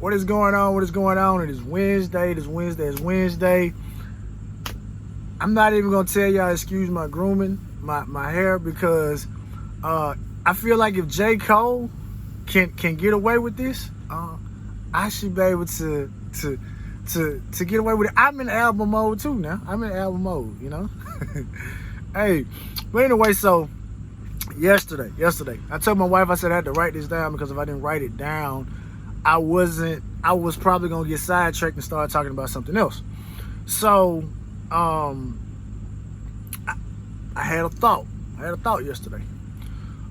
What is going on? What is going on? It is Wednesday. I'm not even gonna tell y'all excuse my grooming, my hair, because I feel like if J. Cole can get away with this, I should be able to get away with it. I'm in album mode too now. I'm in album mode, you know. Hey, but anyway, so yesterday, I told my wife, I said I had to write this down, because if I didn't write it down, I was probably gonna get sidetracked and start talking about something else. So I had a thought yesterday.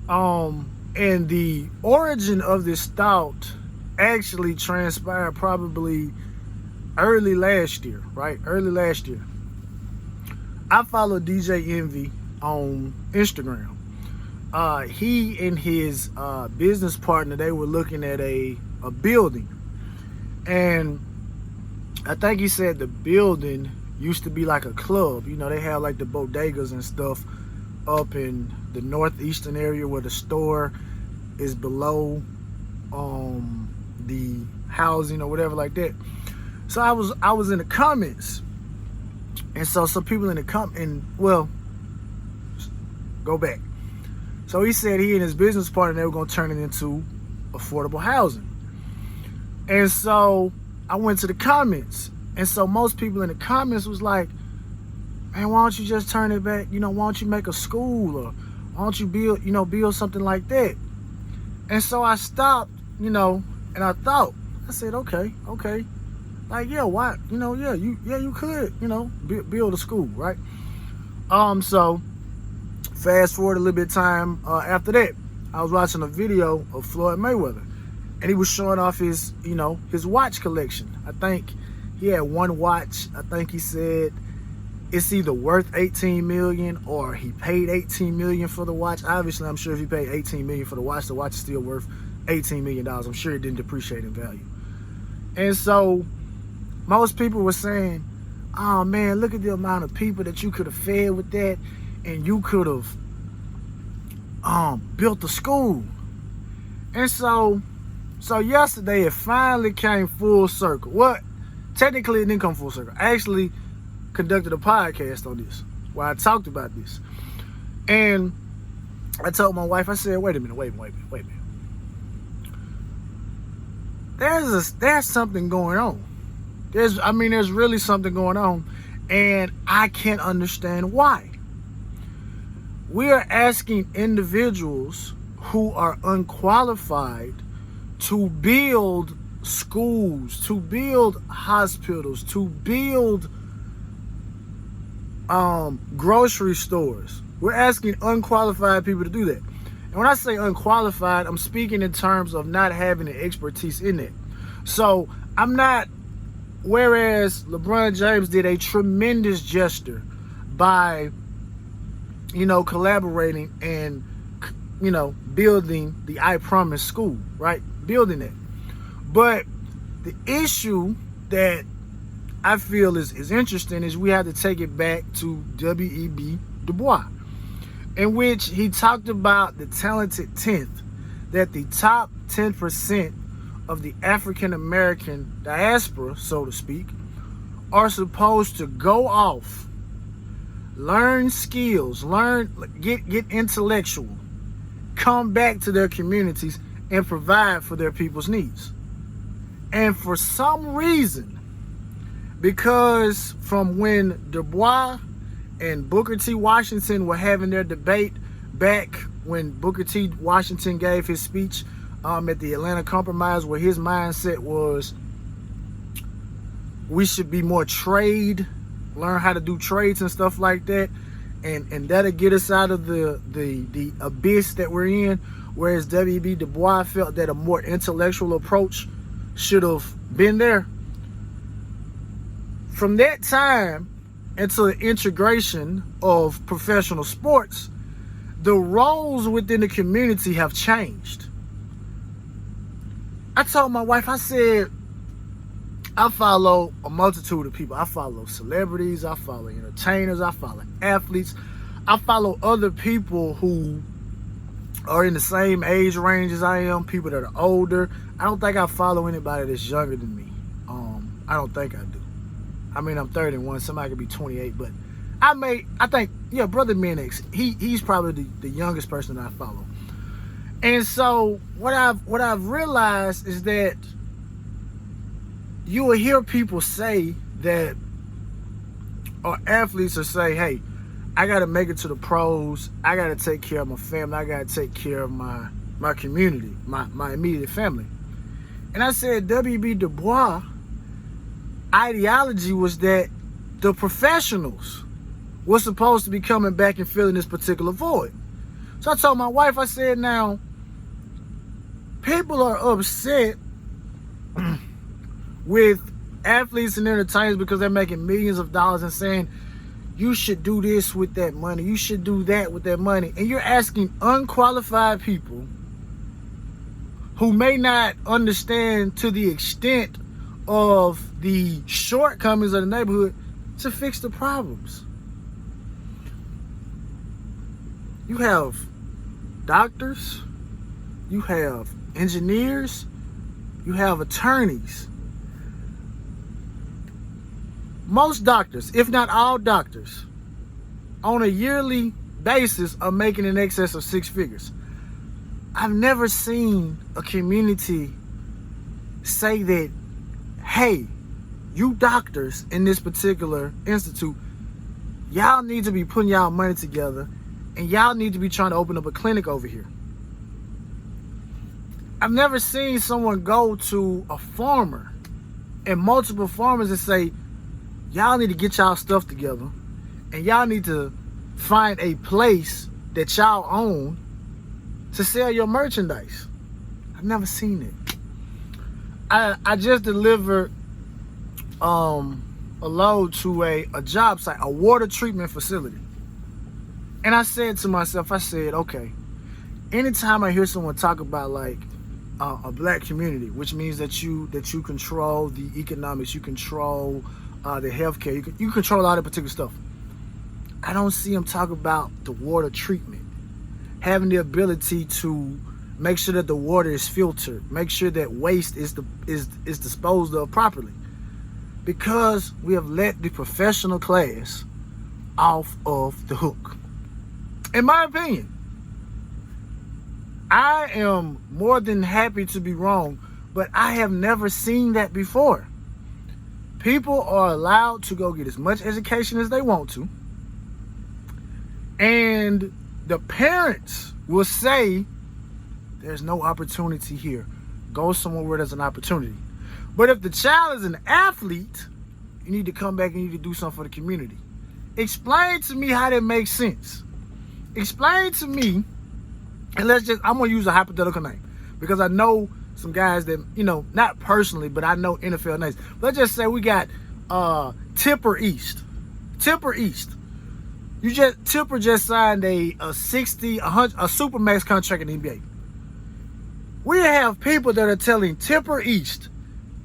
And the origin of this thought actually transpired probably early last year, right? I follow DJ Envy on Instagram. He and his business partner, they were looking at a building. And I think he said the building used to be like a club. You know, they have like the bodegas and stuff up in the northeastern area where the store is below the housing or whatever like that. So I was in the comments, and so some people in the go back. So he said he and his business partner, they were going to turn it into affordable housing. And so I went to the comments, and so most people in the comments was like, man, why don't you just turn it back? You know, why don't you make a school, or why don't you build something like that? And so I stopped, and I thought, I said, okay. Like, yeah, why? You could, build a school, right? So fast forward a little bit of time after that, I was watching a video of Floyd Mayweather, and he was showing off his watch collection. I think he had one watch. I think he said it's either worth 18 million or he paid 18 million for the watch. Obviously, I'm sure if he paid 18 million for the watch is still worth $18 million. I'm sure it didn't depreciate in value. And so most people were saying, oh man, look at the amount of people that you could have fed with that, and you could have built a school. And so yesterday it finally came full circle. What? Technically it didn't come full circle. I actually conducted a podcast on this where I talked about this. And I told my wife, I said, wait a minute. There's something going on. There's really something going on, and I can't understand why. We are asking individuals who are unqualified to build schools, to build hospitals, to build grocery stores. We're asking unqualified people to do that. And when I say unqualified, I'm speaking in terms of not having the expertise in it. So whereas LeBron James did a tremendous gesture by, collaborating and, building the I Promise school, right? Building it. But the issue that I feel is interesting is we have to take it back to W.E.B. Du Bois, in which he talked about the talented 10th, that the top 10% of the African American diaspora, so to speak, are supposed to go off, learn skills, get intellectual, come back to their communities and provide for their people's needs. And for some reason, because from when Du Bois and Booker T. Washington were having their debate back when Booker T. Washington gave his speech at the Atlanta Compromise, where his mindset was we should be more trade, learn how to do trades and stuff like that, and that'll get us out of the abyss that we're in. Whereas W.E.B. Du Bois felt that a more intellectual approach should have been there. From that time into the integration of professional sports, the roles within the community have changed. I told my wife, I said, I follow a multitude of people. I follow celebrities, I follow entertainers, I follow athletes, I follow other people who are in the same age range as I am, people that are older. I don't think I follow anybody that's younger than me. I don't think I do. I mean, I'm 31. Somebody could be 28, but I think, yeah, Brother Minix, he's probably the youngest person that I follow. And so what I've realized is that you will hear people say that, or athletes will say, hey, I got to make it to the pros. I got to take care of my family. I got to take care of my community, my immediate family. And I said, W.B. Du Bois' ideology was that the professionals were supposed to be coming back and filling this particular void. So I told my wife, I said, now, people are upset with athletes and entertainers because they're making millions of dollars and saying, you should do this with that money, you should do that with that money. And you're asking unqualified people who may not understand to the extent of the shortcomings of the neighborhood to fix the problems. You have doctors, you have engineers, you have attorneys. Most doctors, if not all doctors, on a yearly basis are making in excess of 6 figures. I've never seen a community say that, hey, you doctors in this particular institute, y'all need to be putting y'all money together and y'all need to be trying to open up a clinic over here. I've never seen someone go to a farmer and multiple farmers and say, y'all need to get y'all stuff together and y'all need to find a place that y'all own to sell your merchandise. I've never seen it. I just delivered a load to a job site, a water treatment facility. And I said to myself, I said, okay, anytime I hear someone talk about like a black community, which means that you control the economics, you control the healthcare, you control all that particular stuff. I don't see them talk about the water treatment, having the ability to make sure that the water is filtered, make sure that waste is disposed of properly, because we have let the professional class off of the hook. In my opinion, I am more than happy to be wrong, but I have never seen that before. People are allowed to go get as much education as they want to, and the parents will say, there's no opportunity here. Go somewhere where there's an opportunity. But if the child is an athlete, you need to come back and you need to do something for the community. Explain to me how that makes sense. Explain to me, and I'm going to use a hypothetical name, because I know some guys that, not personally, but I know NFL names. Let's just say we got Tipper East. Tipper East. Tipper just signed a Supermax contract in the NBA. We have people that are telling Tipper East,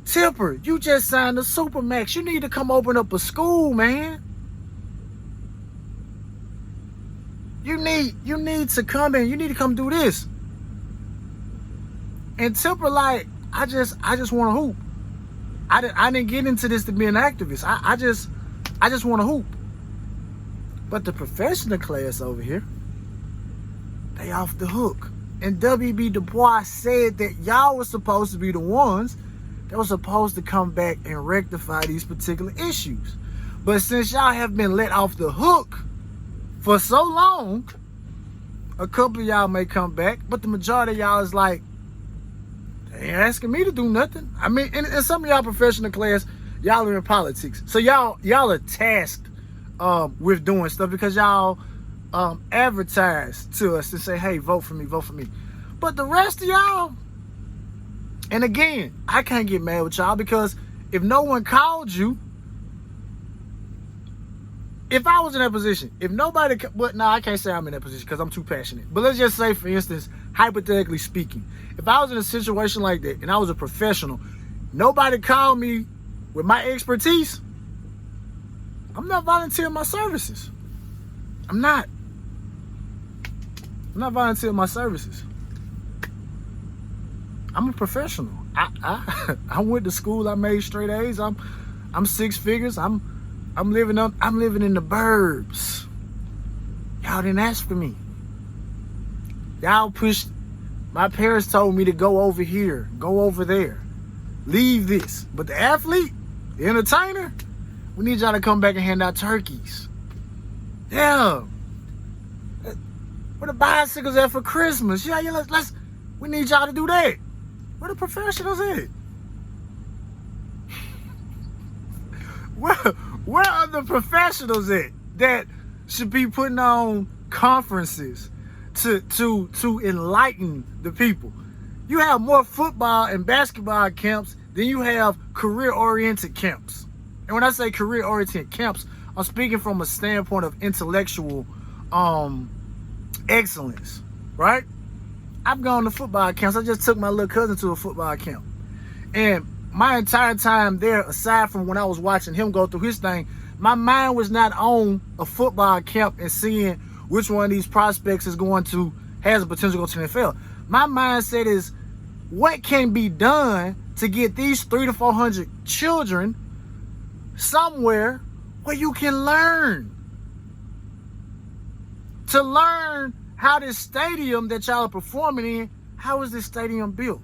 Tipper, you just signed a Supermax. You need to come open up a school, man. You need to come in. You need to come do this. And Tipper, like, I just want to hoop. I didn't get into this to be an activist. I just want to hoop. But the professional class over here, they off the hook. And W.B. Du Bois said that y'all were supposed to be the ones that were supposed to come back and rectify these particular issues. But since y'all have been let off the hook for so long, a couple of y'all may come back, but the majority of y'all is like, they ain't asking me to do nothing. I mean, and some of y'all professional class, y'all are in politics. So y'all are tasked with doing stuff because y'all advertise to us to say, hey, vote for me, vote for me. But the rest of y'all, and again, I can't get mad with y'all because if no one called you, if I was in that position, if nobody, I can't say I'm in that position because I'm too passionate. But let's just say, for instance, hypothetically speaking, if I was in a situation like that and I was a professional, nobody called me with my expertise, I'm not volunteering my services. I'm not. I'm not volunteering my services. I'm a professional. I went to school. I made straight A's. I'm six figures. I'm living in the burbs. Y'all didn't ask for me. Y'all pushed. My parents told me to go over here, go over there, leave this. But the athlete, the entertainer, we need y'all to come back and hand out turkeys. Yeah. Where the bicycles at for Christmas? Yeah, let's. We need y'all to do that. Where the professionals at? Where are the professionals at that should be putting on conferences to enlighten the people? You have more football and basketball camps than you have career-oriented camps. And when I say career-oriented camps, I'm speaking from a standpoint of intellectual excellence, right? I've gone to football camps. I just took my little cousin to a football camp. And my entire time there, aside from when I was watching him go through his thing, my mind was not on a football camp and seeing which one of these prospects has the potential to go to the NFL. My mindset is what can be done to get these 300 to 400 children somewhere where you can learn. To learn how this stadium that y'all are performing in, how is this stadium built?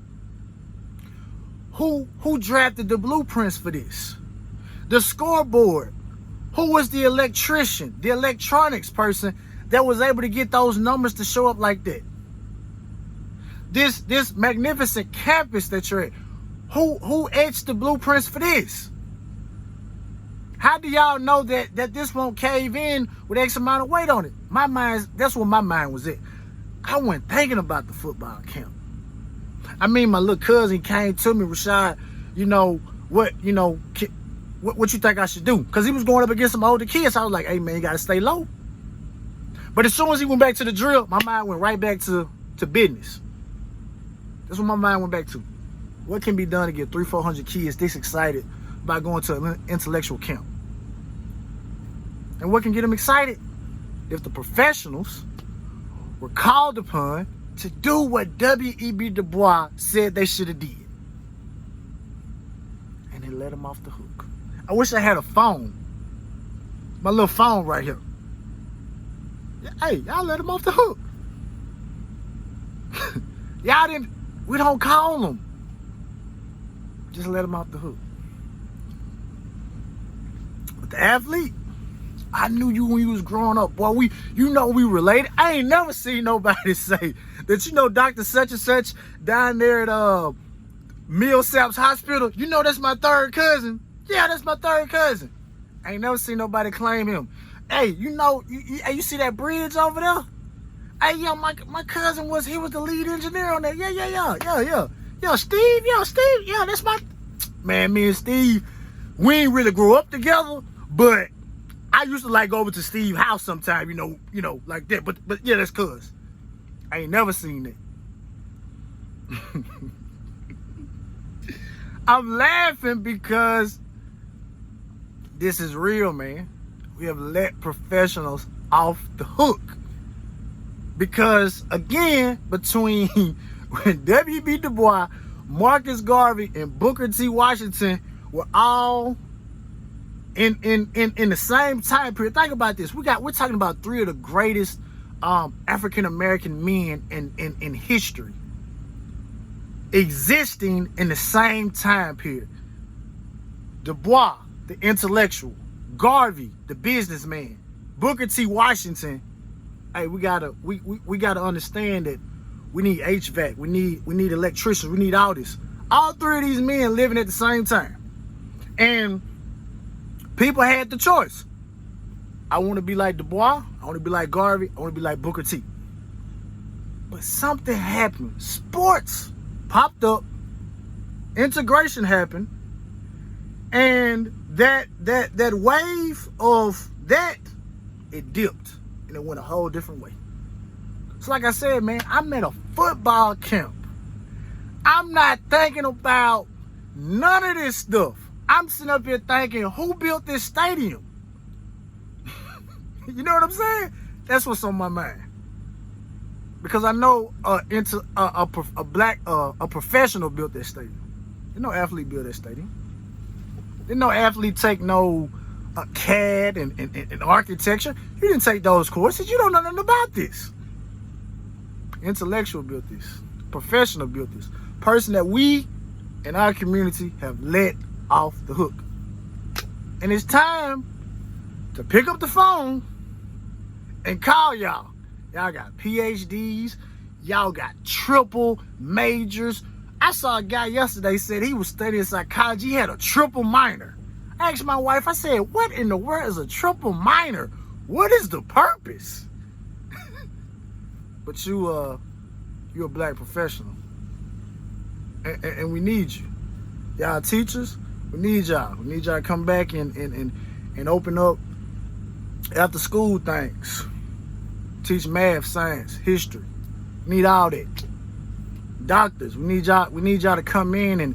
Who drafted the blueprints for this? The scoreboard. Who was the electrician, the electronics person that was able to get those numbers to show up like that? This magnificent campus that you're at, who etched the blueprints for this? How do y'all know that this won't cave in with X amount of weight on it? That's where my mind was at. I wasn't thinking about the football camp. I mean, my little cousin came to me, Rashad, what you think I should do? Because he was going up against some older kids. I was like, hey, man, you got to stay low. But as soon as he went back to the drill, my mind went right back to business. That's what my mind went back to. What can be done to get 300-400 kids this excited by going to an intellectual camp? And what can get them excited? If the professionals were called upon to do what W.E.B. Du Bois said they should have did. And they let them off the hook. I wish I had a phone. My little phone right here. Hey, y'all let them off the hook. We don't call them. Just let them off the hook. But the athlete, I knew you when you was growing up. Boy, we related. I ain't never seen nobody say that, Dr. Such and Such down there at Millsaps Hospital, that's my third cousin. Yeah, that's my third cousin. I ain't never seen nobody claim him. Hey, you see that bridge over there? Hey, my cousin was the lead engineer on that. Yeah, Steve, that's my... Man, me and Steve, we ain't really grew up together, but I used to go over to Steve's house sometime, like that. But yeah, that's cuz. I ain't never seen that. I'm laughing because this is real, man. We have let professionals off the hook. Because, again, between when W.B. Du Bois, Marcus Garvey, and Booker T. Washington were all in the same time period. Think about this. We're talking about three of the greatest African-American men in history existing in the same time period. Du Bois, the intellectual, Garvey, the businessman, Booker T. Washington. Hey, we gotta understand that we need HVAC, we need electricians, we need all this. All three of these men living at the same time. And people had the choice. I want to be like Du Bois, I want to be like Garvey, I want to be like Booker T. But something happened. Sports popped up, integration happened, and that wave of that, it dipped and it went a whole different way. So like I said, man, I'm at a football camp. I'm not thinking about none of this stuff. I'm sitting up here thinking, who built this stadium? You know what I'm saying? That's what's on my mind. Because I know a professional built that stadium. There's no athlete built that stadium. There's no athlete take no CAD and architecture. You didn't take those courses. You don't know nothing about this. Intellectual built this. Professional built this. Person that we in our community have let off the hook. And it's time to pick up the phone and call y'all. Y'all got PhDs. Y'all got triple majors. I saw a guy yesterday said he was studying psychology. He had a triple minor. I asked my wife, I said, what in the world is a triple minor? What is the purpose? But you're a black professional. And we need you. Y'all teachers, we need y'all. We need y'all to come back and open up after school things. Teach math, science, history. We need all that. Doctors, we need y'all to come in and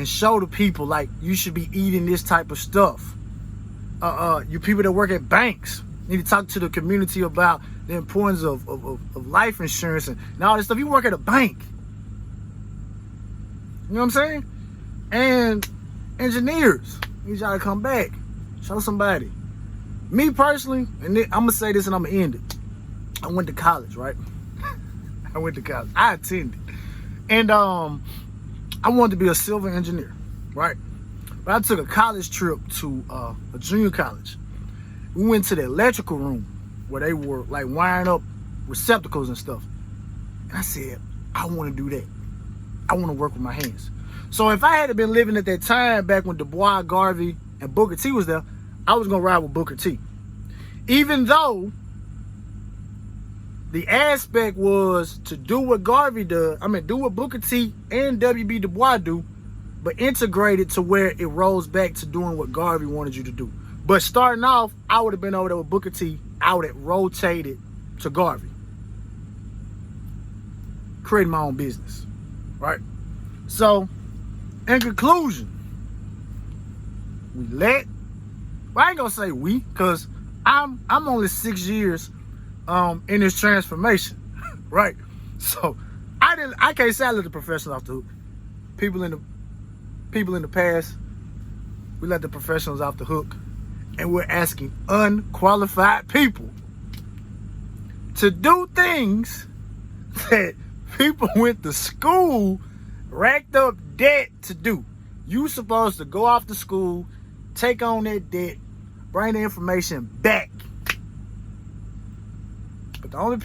show the people like you should be eating this type of stuff. You people that work at banks need to talk to the community about the importance of life insurance and all this stuff. You work at a bank. You know what I'm saying? And engineers, need y'all to come back. Show somebody. Me personally, and I'm going to say this and I'm going to end it. I went to college, right? I went to college. I attended. And I wanted to be a civil engineer, right? But I took a college trip to a junior college. We went to the electrical room where they were like wiring up receptacles and stuff. And I said, I want to do that. I want to work with my hands. So if I had been living at that time back when Du Bois, Garvey, and Booker T was there, I was going to ride with Booker T. Even though the aspect was to do what Garvey does, do what Booker T and W.B. Du Bois do, but integrate it to where it rolls back to doing what Garvey wanted you to do. But starting off, I would have been over there with Booker T. I would have rotated to Garvey. Creating my own business, right? So, in conclusion, I ain't gonna say we, because I'm only 6 years in this transformation, right? So I can't say I let the professionals off the hook. People in the past, we let the professionals off the hook, and we're asking unqualified people to do things that people went to school, racked up debt to do. You supposed to go off to school, take on that debt, bring the information back. But the only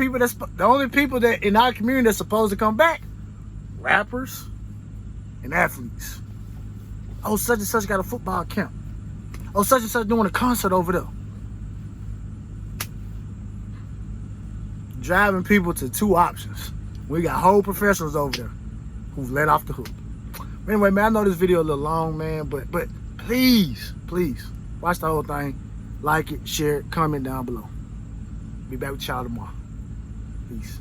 people that in our community that's supposed to come back, rappers and athletes. Oh, such and such got a football camp. Oh, such and such doing a concert over there. Driving people to two options. We got whole professionals over there who've let off the hook. Anyway, man, I know this video a little long, man, but please, watch the whole thing. Like it, share it, comment down below. Be back with y'all tomorrow. Peace.